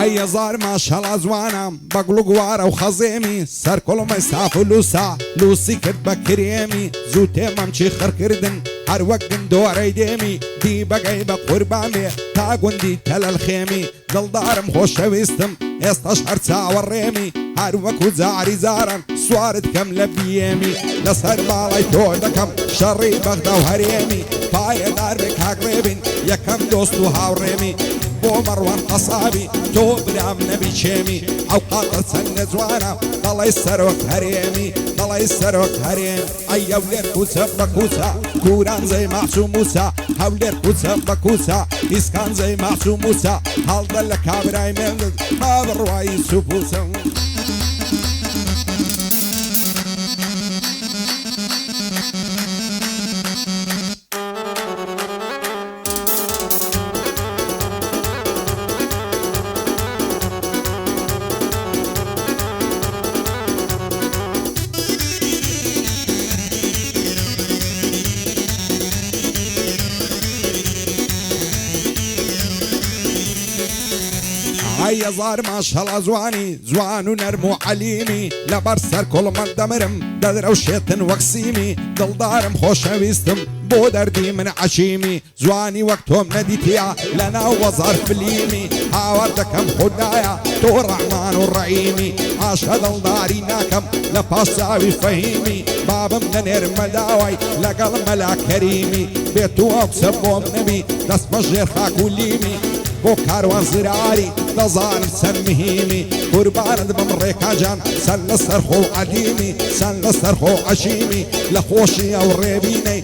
هەیەزار ماشەڵا جوانم بە گوڵگوارە و خەزێمی سەر کۆڵمەی ساف و لوسا لوسی کرد بە کرێمی زوو تێمەم چی خڕکردن هەر وەک گندۆرەی دێمی دی بەگەی بە قوربانێ تا گوندی تەلەل خێمی دڵدارم خۆشەویستم ئێستاش هەر چاوەڕێمی هەر وەکو جاری زارن سوارت کەم لە بیێمی لەسەر باڵای تۆ دەکەم شەڕی بەغدا و هەرێمی پایەدار بێ کاگڕێبین یەکەم دۆست و هاوڕێمی بۆ مەڕوان قەسابی تۆ برام نەبی چێمی ئەو قاتە چەندە جوانە دەڵی سەرۆک هەرێمی دەڵی سەرۆک هەرێم ئەی هەولێر کوچە بە کوچە کوورانزەی ماچوو موچە هەولێر کوچە بە کوچە ئیسکانزەی ماچوو موچە هەڵدە لە کابرای مێڵت ما بڕوایی سوپوچە هەیەزار ماشەڵا جوانی جوان و نەرم و عەلیمی لەبەر سەر کۆڵمەت دەمرم دەدرەوشێتن وەک سیمی دڵدارم خۆشەویستم بۆ دەردی من عەشیمی جوانی وەک تۆم نەدیتیا لەناو وەزار فلیمی هاوار دەکەم خوددایە تۆ ڕەحمان و ڕەحیمی ئاشە دڵداری ناکەم لە پاش چاوی فەهیمی بابم نەنێرمە داوای لەگەڵ مەلا کەریمی بێت و ئەو قسە بۆم نەبی دەست بە ژێر خاک و لیمی بۆ کاروان زراری دەزانم چەند مهمی قوربانت بم ڕێکاجان سەر لەسەر خۆ عەدیمی سەر لەسەر خۆ عەشیمی لە خۆشی ئەو ڕێبینەی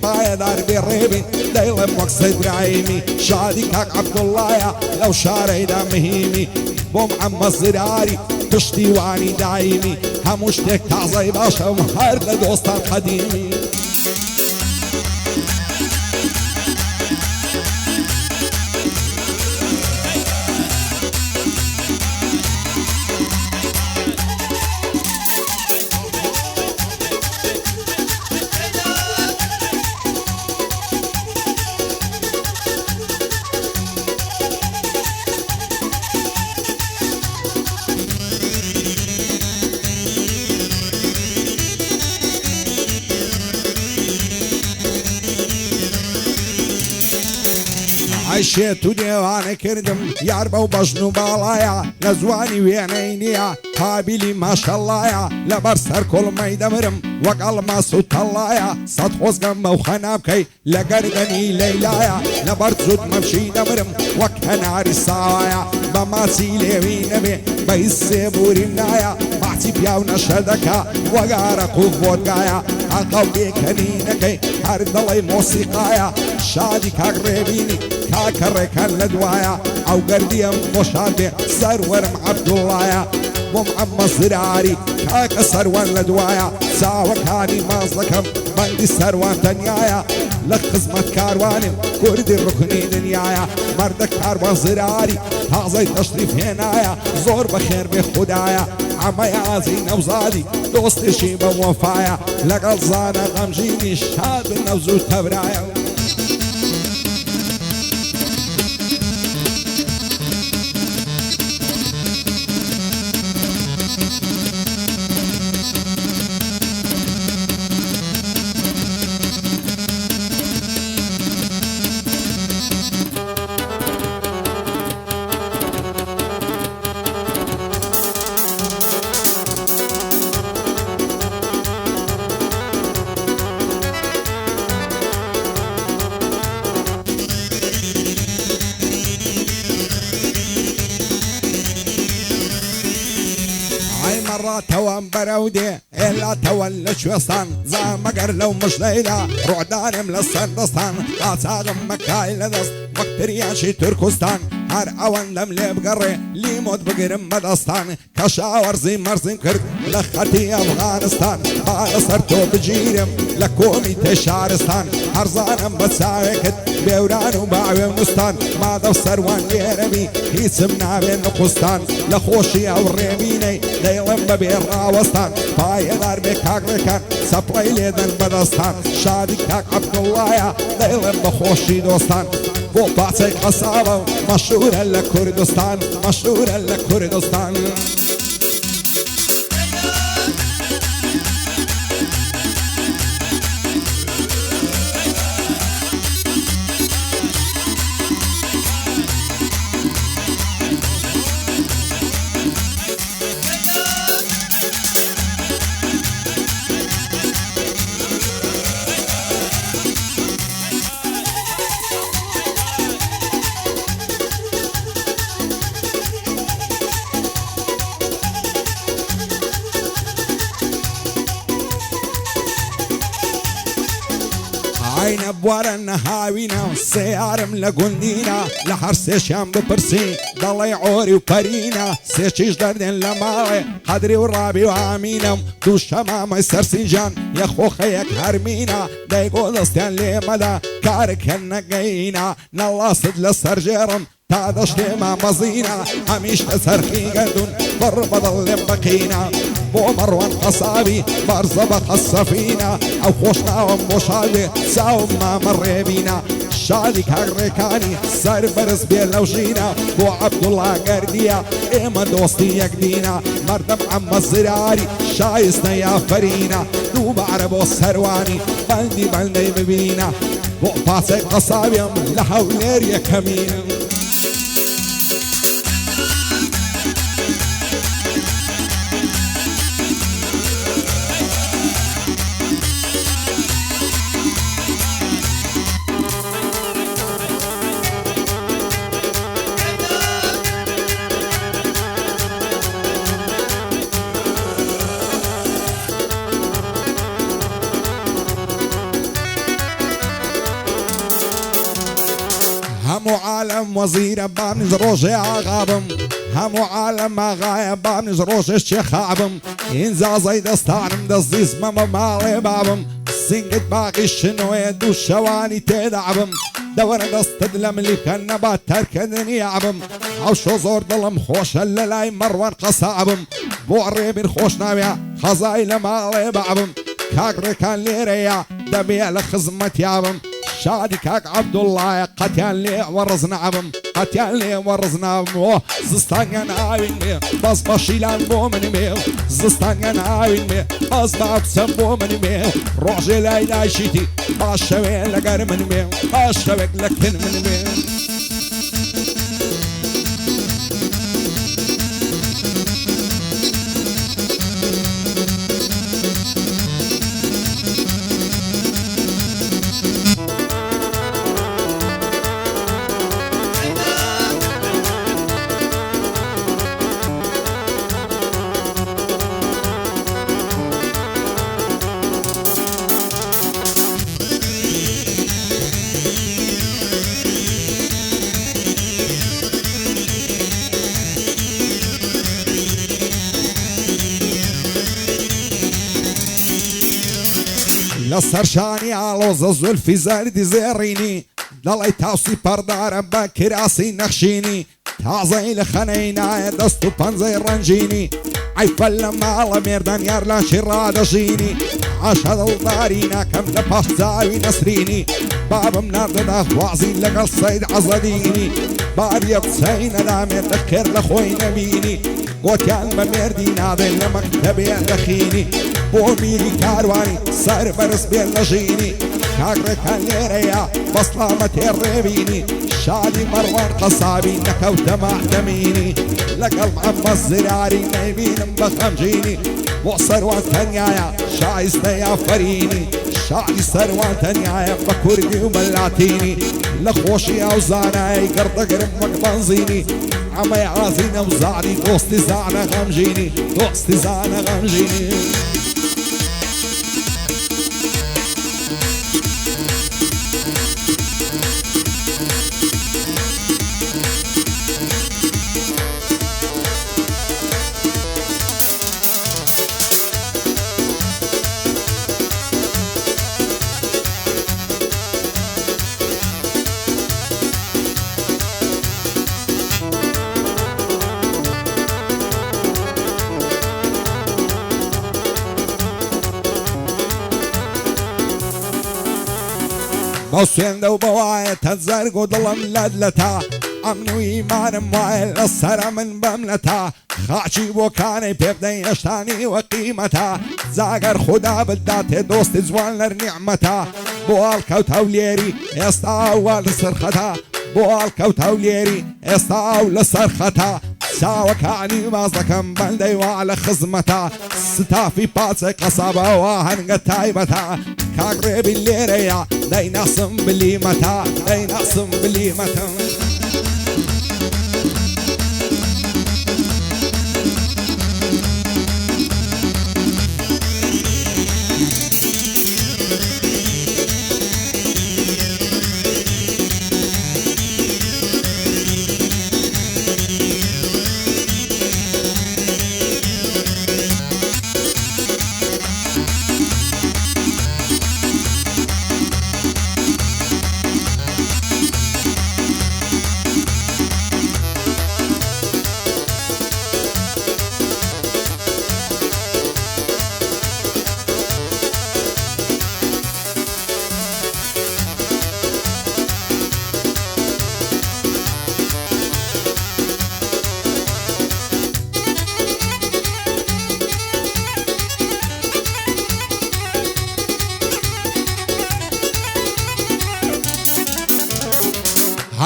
پایەدار بێ ڕێبین دەیڵێم وەک سەیدراهیمی شادی کاک عەبدوڵڵایە لەو شارەیدا مهمی بۆم عەممە زراری پشتیوانی دایمی هەموو شتێک تازەی باشەم هەر لە دۆستان قەدیمی شێت و دێوانە کردم یار بەو بەژن و باڵایە لە زوانی وێنەی نییە قابلی ماشەڵایە لەبەر سەر کۆڵمەی دەمرم وەک ئەڵماس و تەڵایە سەد خۆزگەم بەو خەنا بکەی لە گەردەنی لەیلایە لەبەر جوود مەمشی دەمرم وەک هەناری ساوایە بە ماچی لێوی نەبێ بە هیچ سێبوریم نایە ماچی پیاو نەشە دەکا وەگارە قوڵ بۆدگایە ئەقەو بێکەنینەکەی هەر دڵی مۆسیقایە شادی کاک ڕێبینی کاکە ڕێکان لە دوایە ئەو گەردیم خۆشان بێ سەروەرم عەبدوڵڵایە بۆم عەممە زراری کاکە سەروان لە دوایە چاوەکانی ماز دەکەم بەندی سەروان تەنیایە لە خزمەت کاروانم کوردی ڕوکنی دنیایە مەردە کاروان زراری تازەی تەشریف هێنایە زۆر بەخێر بێ خودایە عەمەی ئازی نەوزادی دۆستێشی بە وەفایە لەگەڵ زانە غەمژینی شاد نەوزوو تەبرایە تەوام بەرەو دێ ئێلا تەوەل لە کوێستان زامەگەر لەو مژدەیدا ڕۆدانم لە سەردەستان قاچاغم مەکای لەدەست وەک تریاشی تورکستان هەر ئەوەندەم لێ بگەڕێ لیمۆت بگرم بەدەستان کە شاوەرزی مەرزیم کرد لە خەتی ئەفغانستان با لەسەر تۆ بگیرم لە کۆمی تێشارستان هەرزانم بە چاوێکت بێوران و باوێ موستان مادە سەروان لێرەبی هیچم نابێ نقوستان لە خۆشی ئەو ڕێبینەی دەیڵم بەبێ ڕاوەستان پایەدار بێ کاگڕێکان سەپڵەی لێدەن بەدەستان شادی کاک عەبدوڵڵایە دەیڵم بە خۆشی دۆستان بۆ پاچەی قەسابە مەشهورە لە کوردستان مەشهورە لە کوردستان عینە بوارە نەهاوینە سێیارم لە گوندینە لە هەر سێشیان بپرسی دەڵێ عۆری و پەرینە سێچیش دەردێن لە ماڵێ قەدری و ڕابی و ئامینم دوو شەمامەی سەرسینجان یەخۆخەیەک هەرمینە دەیگۆ دەستیان لێمەدا کارێکە نەگەینە نەڵاست لە سەرژێڕم تا دەشتێمە مەزینە هەمیش لە سەرخی گەردون بڕ بەدڵ لێم بەقینە بۆ مەڕوان قەسابی بەرزە بە قەسەفینە ئەو خۆشناوم بۆ شادێ چاوم مامەڕێبینە شادی کاگڕێکانی سەر بەرز بێ لەو ژینە بۆ عەبدوڵڵا گەردیە ئێمە دۆستی یەکدینە مەردەم عەممە زراری شایستە یافەرینە دووبارە بۆ سەروانی بەندی بەندەی ببینە بۆ پاچەی قەسابیم لە هەولێر یەکەمینم همو عالم وزير بامنز روجي عغابم همو عالم آغايا بامنز روجي شخابم إنزا زي دستانم دزيز ماما مالي بابم سنگت باقي شنوية دو شواني تدعبم دور دست دلم اللي كان نبات تركدني يعبم او شو زور دلم خوش اللي مروان قصابم بوعري بين خوش ناوية خزايل مالي بابم كاقري كان ليريا دبي لخزمت يابم شادي كاك عبدالله قتيان لي ورزنا عبم قتيان لي ورزنا عبم زستان عاوين مي بس بشيلان بو مني مي زستان عاوين مي بس بعبسن بو مني مي روحي لاي شيتي باشوين لقر مني مي باشوين لكن مني مي لسرشاني علوز الزلفي زاردي زيريني دڵی تاوسی پەردارە بە کراسی نەخشینی تازەی لە خەنەینایە دەست و پەنجەی ڕەنجینی عیفە لە ماڵە مێردان یار لاشی ڕادەژینی عاشە دڵداری ناکەم لە پاش چاوی نەسرینی بابم ناردەدا خوازی لەگەڵ سەید عەزەدینی باریە بچەی نەدامێت دەکرد لە خۆی نەبینی گۆتیان بە مێردی نادەی لە مەکتەبێ دەخینی بۆ میری کاروانی سەر بەرز بێن لە ژینی کاگڕێکان لێرەیە بەسڵامە تێڕێبینی شادی مەڕوان قەسابی نەکەوتە مەحتەمینی لەگەڵ عەممە زراری نەیبینم بە خەمجینی بۆ سەروان تەنیایە شایستە یافەرینی شادی سەروان تەنیایە بە کوردی و بە لاتینی لە خۆشی ئەو زانایی گەڕدەگرم وەک بەنزینی ئەمەی ئازینە و زاری دۆستی زانە غەمژینی دۆستی زانە غەمژینی بەو سوێندە و بەوایە تەزەرگ و دڵم لەدلەتا ئەمن و ئیمانم وایە لەسەرە من بەمنەتا خاچی بۆ کانەی پێ بدەین هێشتانی وە قیمەتا جاگەر خوددا بداتێ دۆستی جوان لەر نیعمەتا بۆ هەڵکەوتە و لێری ئێستا وا لەسەر خەتا بۆ هەڵکەوتە و لێری ئێستا و لەسەر خەتا چاوەکانی باز دەکەم بەندەی وا لە خزمەتا ستافی پاچەی قەسابەوە هەنگە تایبەتا کاگڕێبی لێرەیە دەیناسم بلیمەتا دەیناسم بلیمەتە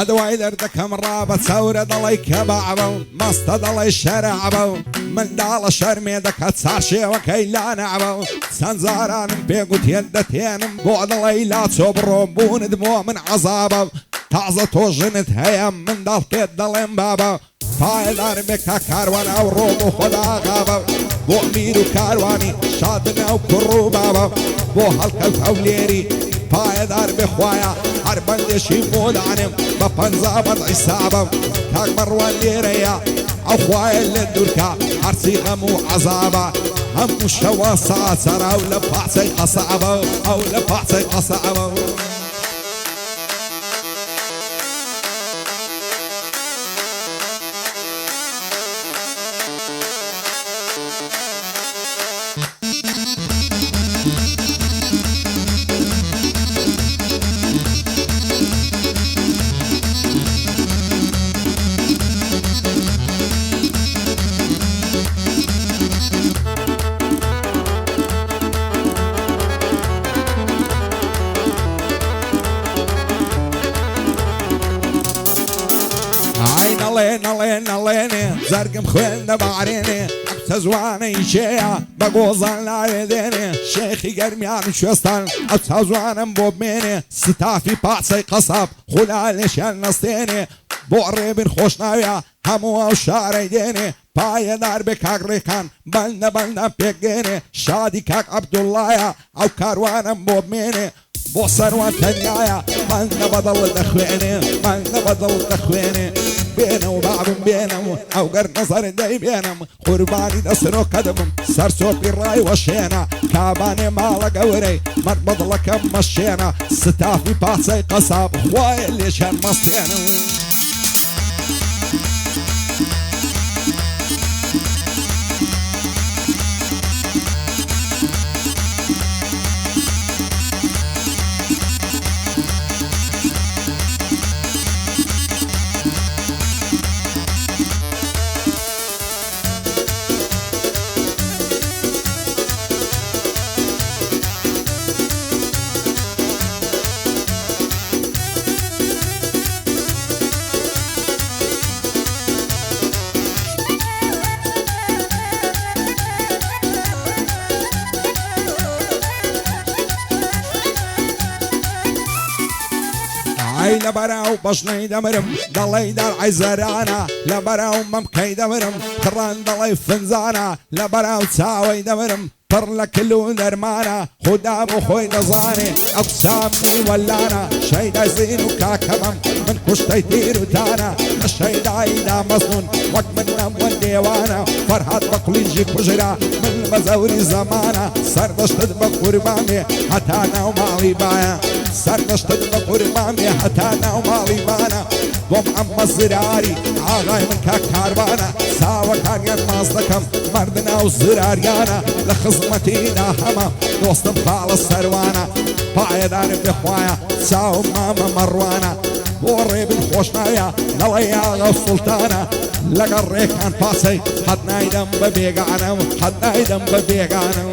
هەدوای دەردەکەم ڕابە چاورە دەڵی کەباعبە و مەستە دەڵی شەرعبە و منداڵە شەرمێ دەکات چارشێوەکەی لانەعبە و چەند جارانم پێگوتێن دەتێنم بۆ دڵی لا چۆ بڕۆم بوونت بۆ من عەزابە تازە تۆ ژنت هەیە منداڵ پێت دەڵێم بابە پایدار بێکە کاروانە و ڕۆم و خۆداغابە بۆ میر و کاروانی شادنە و کوڕ و بابە بۆ هەڵکەوتە و لێری پایدار بخوایە هەر بەندێشی بۆدانم بە پەنجا بەدعی سابم کاک بەڕوان لێرەیە ئەو خوایە لە دوورکە هەرچی غەم و عەزابە هەموو شەوە ساچەرە و لە پاچەی قەسابە ئەو لە پاچەی قەسابە نەڵێنێ زەرگم خوێندە بارێنێ ئەکتە جوانەی شەیە بە گۆزان لاوێ دێنێ شێخی گەرمیان شوێستان ئەو چا جوانم بۆ بمێنێ ستافی پاچەی قەساب خولالێشیان نەستێنێ بۆ ڕێبن خۆش ناویە هەموو ئەو شارەی دێنێ پایەدار بێ کاگڕێکان بەندە بەندە پێکگێنێ شادی کاک عەبدوڵڵایە ئەو کاروانم بۆ بمێنێ بۆ سەروان تەنیایە بەندە بەدڵ دەخوێنێ بەندە بەدڵ دەخوێنێ بێنە و بابم بێنم ئەو گەر نەزەر دەی بێنم قوربانی دەسرۆکە دەبم سەر چۆپی ڕای وەشێنە کابانێ ماڵە گەورەی مەرد بەدڵەکەم مەشێنە ستافی پاچەی قەساب خوایە لێشان مەستێنە ئەی لەبەراو بەشنەی دەمرم دەڵێی دەرعی زەرانە لەبەراو مەمکەی دەمرم کڕان دەڵێی فنجانە لەبەراو چاوەی دەمرم پڕ لە کل و دەرمانە خوددا بۆ خۆی دەزانێ ئەو سامی وەلانە شەیدای زین و کاکەمەم من کوشتەی تیرروتانە لە شەیدایدا مەزنون وەک من نەموە دێوانە فەرهاد بە قولیژی کوژرا من بە زەوری زەمانە سەردەشتت بە قوربانێ هەتا ناو ماڵی بایە سەردەشتت بە قوربانێ هەتا ناو ماڵی بانە بۆم ئەممە زراری ئاغای من کا کاروانە ساوەکانیان ماز دەکەم مردنا و زراریانە لە خزمەتیدا هەمە دۆستم پاڵە سەروانە پایەدانم بخوایە چاوم مامە مەڕوانە بۆ ڕێبن خۆشنایە نەڵەی ئاغا و سوڵتانە لەگەڵ ڕێکان پاسەی حەد نایدەم بە بێگانە حەد نایدەم بە بێگانە